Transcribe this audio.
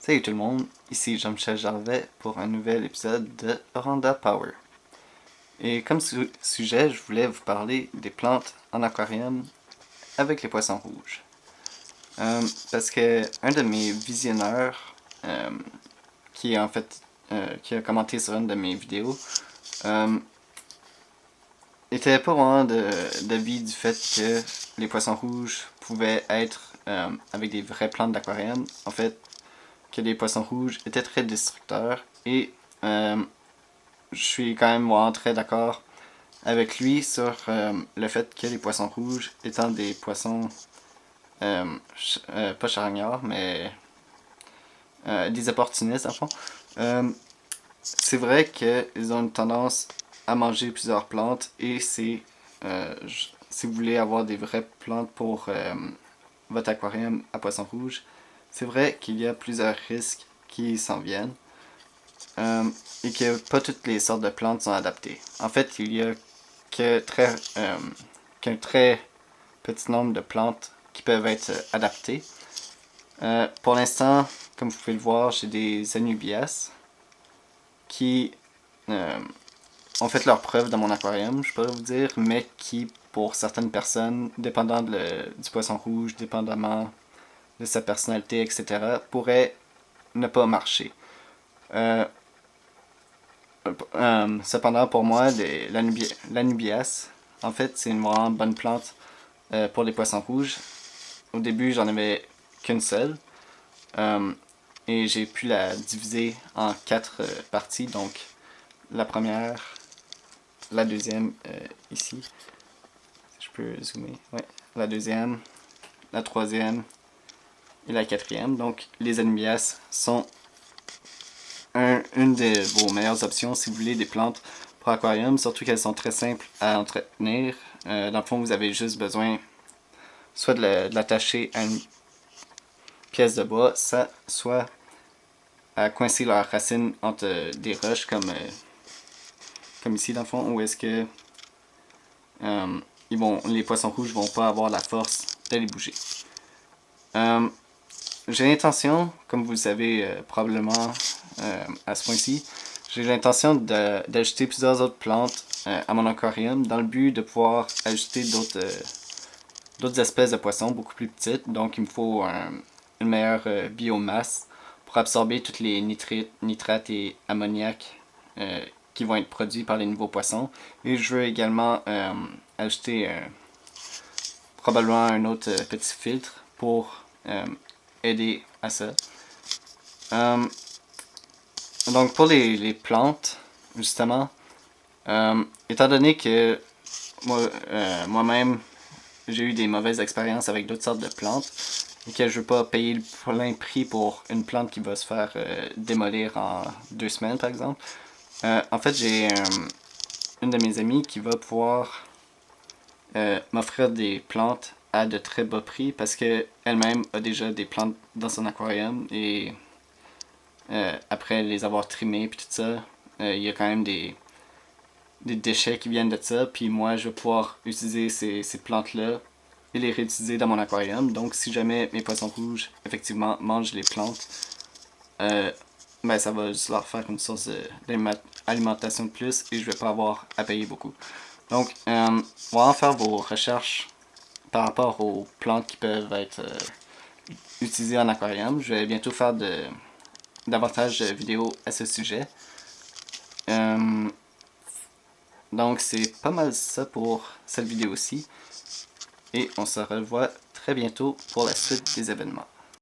Salut tout le monde, ici Jean-Michel Jarvet pour un nouvel épisode de Oranda Power. Et comme sujet, je voulais vous parler des plantes en aquarium avec les poissons rouges. Parce que un de mes visionneurs, qui a commenté sur une de mes vidéos, était pas vraiment d'avis du fait que les poissons rouges pouvaient être avec des vraies plantes d'aquarium. En fait, que les poissons rouges étaient très destructeurs et je suis quand même vraiment très d'accord avec lui sur le fait que les poissons rouges étant des poissons pas charognards mais des opportunistes en fond. C'est vrai qu'ils ont une tendance à manger plusieurs plantes et si vous voulez avoir des vraies plantes pour votre aquarium à poissons rouges, c'est vrai qu'il y a plusieurs risques qui s'en viennent et que pas toutes les sortes de plantes sont adaptées. En fait, il y a qu'un très petit nombre de plantes qui peuvent être adaptées. Pour l'instant, comme vous pouvez le voir, j'ai des Anubias qui ont fait leur preuve dans mon aquarium, je pourrais vous dire, mais qui, pour certaines personnes, dépendant du poisson rouge, dépendamment de sa personnalité, etc., pourrait ne pas marcher. Cependant, pour moi, l'Anubias, en fait, c'est une vraiment bonne plante pour les poissons rouges. Au début, j'en avais qu'une seule. Et j'ai pu la diviser en 4 parties. Donc, la première, la deuxième, ici. Si je peux zoomer. Ouais. La deuxième, la troisième et la quatrième. Donc, les Anubias sont une de vos meilleures options si vous voulez des plantes pour aquarium, surtout qu'elles sont très simples à entretenir. Dans le fond, vous avez juste besoin soit de l'attacher à une pièce de bois, soit à coincer leurs racines entre des roches comme ici dans le fond, où est-ce que les poissons rouges vont pas avoir la force d'aller bouger. J'ai l'intention, comme vous le savez probablement à ce point-ci, j'ai l'intention d'ajouter plusieurs autres plantes à mon aquarium dans le but de pouvoir ajouter d'autres espèces de poissons beaucoup plus petites. Donc il me faut une meilleure biomasse pour absorber toutes les nitrates et ammoniac qui vont être produits par les nouveaux poissons. Et je veux également ajouter probablement un autre petit filtre pour aider à ça. Donc pour les plantes, justement, étant donné que moi-même j'ai eu des mauvaises expériences avec d'autres sortes de plantes et que je veux pas payer le plein prix pour une plante qui va se faire démolir en 2 semaines par exemple, en fait j'ai une de mes amies qui va pouvoir m'offrir des plantes à de très bas prix parce que elle-même a déjà des plantes dans son aquarium et après les avoir trimées puis tout ça, il y a quand même des déchets qui viennent de ça, puis moi je vais pouvoir utiliser ces plantes-là et les réutiliser dans mon aquarium. Donc si jamais mes poissons rouges effectivement mangent les plantes, ça va juste leur faire une source d'alimentation de plus et je vais pas avoir à payer beaucoup. Donc vraiment faire vos recherches par rapport aux plantes qui peuvent être utilisées en aquarium. Je vais bientôt faire davantage de vidéos à ce sujet. Donc c'est pas mal ça pour cette vidéo-ci. Et on se revoit très bientôt pour la suite des événements.